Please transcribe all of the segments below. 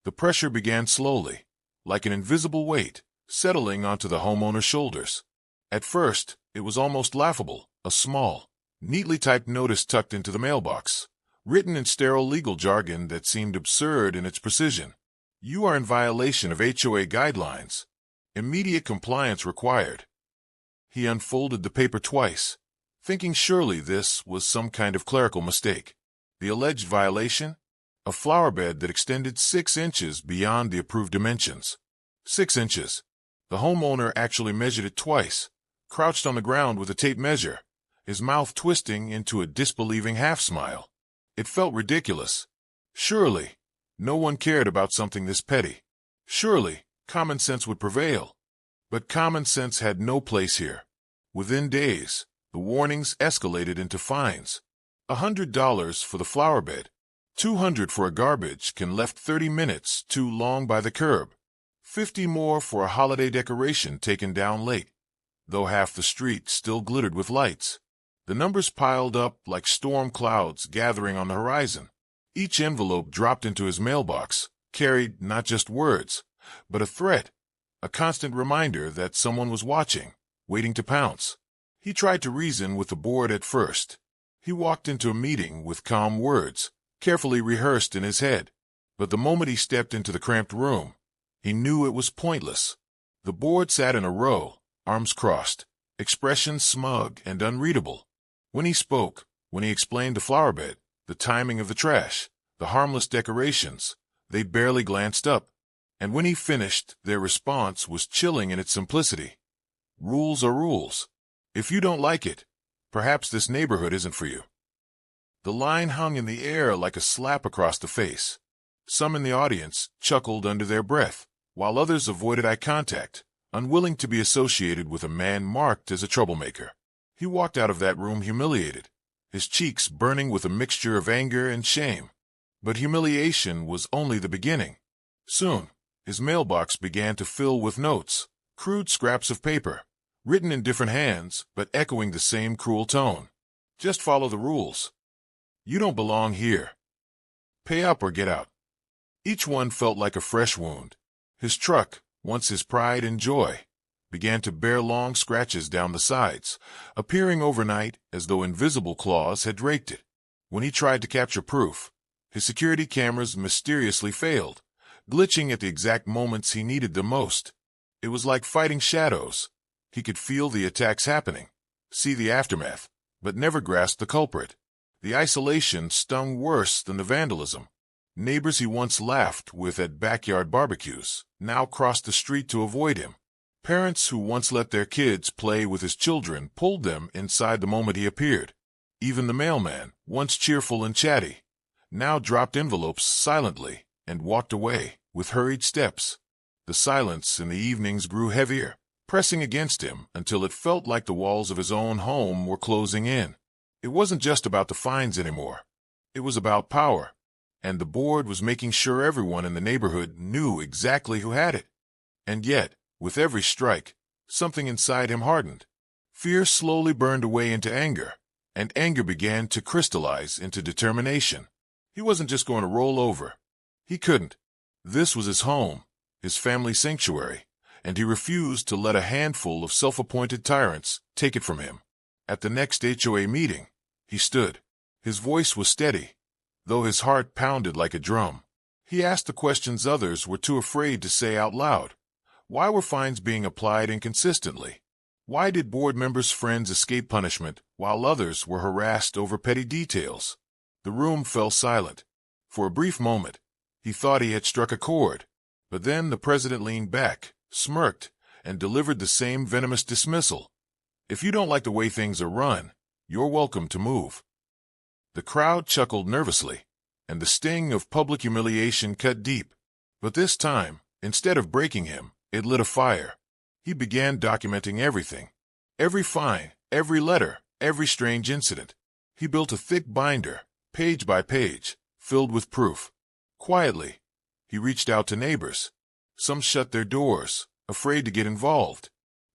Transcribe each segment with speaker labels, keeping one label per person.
Speaker 1: The pressure began slowly, like an invisible weight, settling onto the homeowner's shoulders. At first, it was almost laughable, a small, neatly typed notice tucked into the mailbox, written in sterile legal jargon that seemed absurd in its precision. You are in violation of HOA guidelines. Immediate compliance required. He unfolded the paper twice, thinking surely this was some kind of clerical mistake. The alleged violation? A flower bed that extended 6 inches beyond the approved dimensions. 6 inches. The homeowner actually measured it twice, crouched on the ground with a tape measure, his mouth twisting into a disbelieving half-smile. It felt ridiculous. Surely, no one cared about something this petty. Surely, common sense would prevail. But common sense had no place here. Within days, the warnings escalated into fines. $100 for the flower bed, $200 for a garbage can left 30 minutes too long by the curb, $50 more for a holiday decoration taken down late, though half the street still glittered with lights. The numbers piled up like storm clouds gathering on the horizon. Each envelope dropped into his mailbox carried not just words, but a threat, a constant reminder that someone was watching, waiting to pounce. He tried to reason with the board at first. He walked into a meeting with calm words, carefully rehearsed in his head. But the moment he stepped into the cramped room, he knew it was pointless. The board sat in a row, arms crossed, expressions smug and unreadable. When he spoke, when he explained the flower bed, the timing of the trash, the harmless decorations, they barely glanced up. And when he finished, their response was chilling in its simplicity. Rules are rules. If you don't like it, perhaps this neighborhood isn't for you. The line hung in the air like a slap across the face. Some in the audience chuckled under their breath, while others avoided eye contact, unwilling to be associated with a man marked as a troublemaker. He walked out of that room humiliated, his cheeks burning with a mixture of anger and shame. But humiliation was only the beginning. Soon, his mailbox began to fill with notes, crude scraps of paper, written in different hands but echoing the same cruel tone. Just follow the rules. You don't belong here. Pay up or get out. Each one felt like a fresh wound. His truck, once his pride and joy, began to bear long scratches down the sides, appearing overnight as though invisible claws had raked it. When he tried to capture proof, his security cameras mysteriously failed, glitching at the exact moments he needed them most. It was like fighting shadows. He could feel the attacks happening, see the aftermath, but never grasp the culprit. The isolation stung worse than the vandalism. Neighbors he once laughed with at backyard barbecues now crossed the street to avoid him. Parents who once let their kids play with his children pulled them inside the moment he appeared. Even the mailman, once cheerful and chatty, now dropped envelopes silently and walked away with hurried steps. The silence in the evenings grew heavier, pressing against him until it felt like the walls of his own home were closing in. It wasn't just about the fines anymore. It was about power, and the board was making sure everyone in the neighborhood knew exactly who had it. And yet, with every strike, something inside him hardened. Fear slowly burned away into anger, and anger began to crystallize into determination. He wasn't just going to roll over. He couldn't. This was his home, his family sanctuary, and he refused to let a handful of self-appointed tyrants take it from him. At the next HOA meeting, he stood. His voice was steady, though his heart pounded like a drum. He asked the questions others were too afraid to say out loud. Why were fines being applied inconsistently? Why did board members' friends escape punishment while others were harassed over petty details? The room fell silent. For a brief moment, he thought he had struck a chord. But then the president leaned back, smirked, and delivered the same venomous dismissal. If you don't like the way things are run, you're welcome to move. The crowd chuckled nervously, and the sting of public humiliation cut deep. But this time, instead of breaking him, it lit a fire. He began documenting everything. Every fine, every letter, every strange incident. He built a thick binder, page by page, filled with proof. Quietly, he reached out to neighbors. Some shut their doors, afraid to get involved.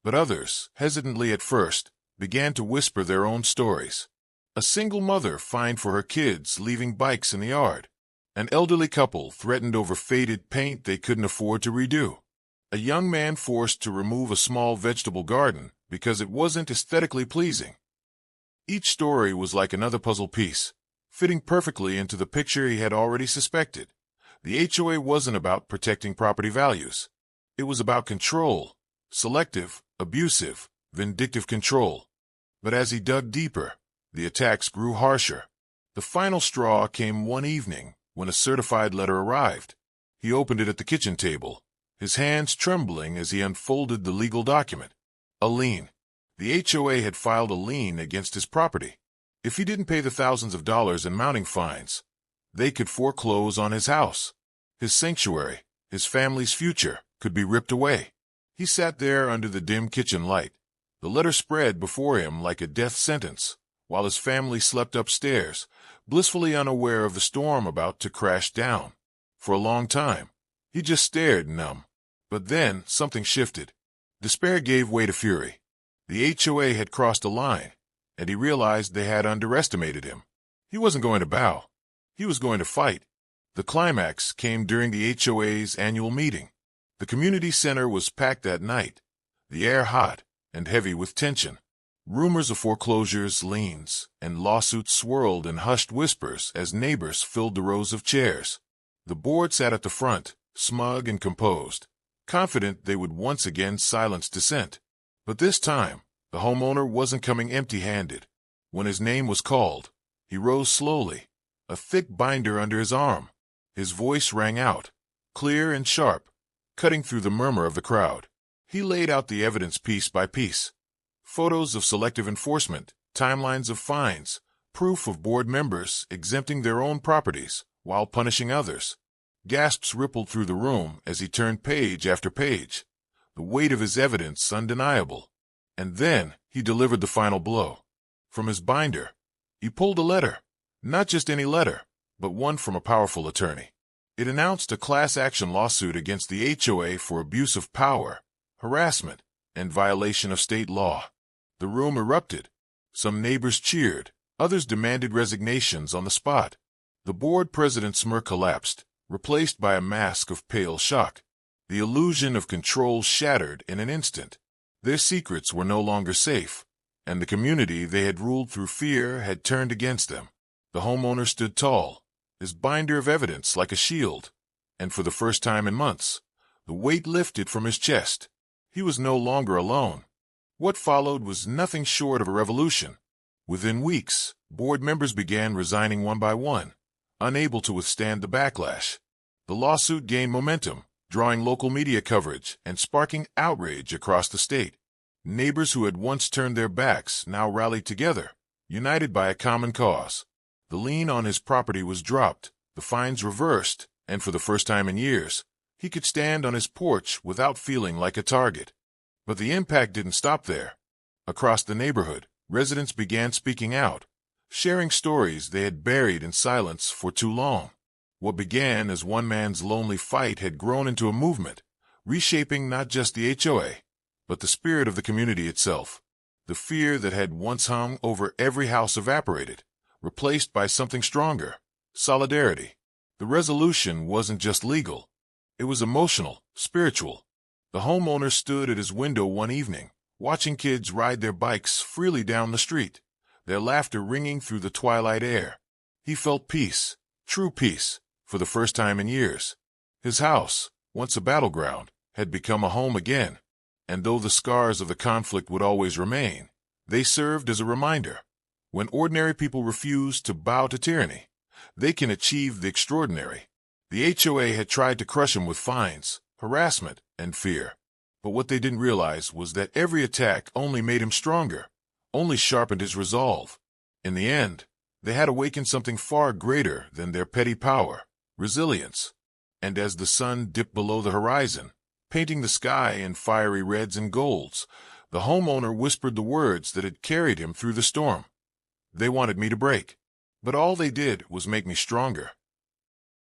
Speaker 1: But others, hesitantly at first, began to whisper their own stories. A single mother fined for her kids leaving bikes in the yard. An elderly couple threatened over faded paint they couldn't afford to redo. A young man forced to remove a small vegetable garden because it wasn't aesthetically pleasing. Each story was like another puzzle piece, fitting perfectly into the picture he had already suspected. The HOA wasn't about protecting property values. It was about control, selective, abusive, vindictive control. But as he dug deeper, the attacks grew harsher. The final straw came one evening when a certified letter arrived. He opened it at the kitchen table, his hands trembling as he unfolded the legal document. A lien. The HOA had filed a lien against his property. If he didn't pay the thousands of dollars in mounting fines, they could foreclose on his house. His sanctuary, his family's future, could be ripped away. He sat there under the dim kitchen light. The letter spread before him like a death sentence, while his family slept upstairs, blissfully unaware of the storm about to crash down. For a long time, he just stared numb. But then something shifted. Despair gave way to fury. The HOA had crossed a line, and he realized they had underestimated him. He wasn't going to bow. He was going to fight. The climax came during the HOA's annual meeting. The community center was packed that night, the air hot and heavy with tension. Rumors of foreclosures, liens, and lawsuits swirled in hushed whispers as neighbors filled the rows of chairs. The board sat at the front, smug and composed, confident they would once again silence dissent. But this time, the homeowner wasn't coming empty-handed. When his name was called, he rose slowly, a thick binder under his arm. His voice rang out, clear and sharp, cutting through the murmur of the crowd. He laid out the evidence piece by piece. Photos of selective enforcement, timelines of fines, proof of board members exempting their own properties while punishing others. Gasps rippled through the room as he turned page after page, the weight of his evidence undeniable. And then he delivered the final blow. From his binder, he pulled a letter, not just any letter, but one from a powerful attorney. It announced a class action lawsuit against the HOA for abuse of power, harassment, and violation of state law. The room erupted. Some neighbors cheered, others demanded resignations on the spot. The board president's smirk collapsed, replaced by a mask of pale shock. The illusion of control shattered in an instant. Their secrets were no longer safe, and the community they had ruled through fear had turned against them. The homeowner stood tall, his binder of evidence like a shield, and for the first time in months, the weight lifted from his chest. He was no longer alone. What followed was nothing short of a revolution. Within weeks, board members began resigning one by one, unable to withstand the backlash. The lawsuit gained momentum, drawing local media coverage and sparking outrage across the state. Neighbors who had once turned their backs now rallied together, united by a common cause. The lien on his property was dropped, the fines reversed, and for the first time in years, he could stand on his porch without feeling like a target. But the impact didn't stop there. Across the neighborhood, residents began speaking out, sharing stories they had buried in silence for too long. What began as one man's lonely fight had grown into a movement, reshaping not just the HOA, but the spirit of the community itself. The fear that had once hung over every house evaporated, replaced by something stronger: solidarity. The resolution wasn't just legal. It was emotional, spiritual. The homeowner stood at his window one evening, watching kids ride their bikes freely down the street, their laughter ringing through the twilight air. He felt peace, true peace, for the first time in years. His house, once a battleground, had become a home again, and though the scars of the conflict would always remain, they served as a reminder. When ordinary people refuse to bow to tyranny, they can achieve the extraordinary. The HOA had tried to crush him with fines, harassment, and fear. But what they didn't realize was that every attack only made him stronger, only sharpened his resolve. In the end, they had awakened something far greater than their petty power: resilience. And as the sun dipped below the horizon, painting the sky in fiery reds and golds, the homeowner whispered the words that had carried him through the storm. "They wanted me to break, but all they did was make me stronger."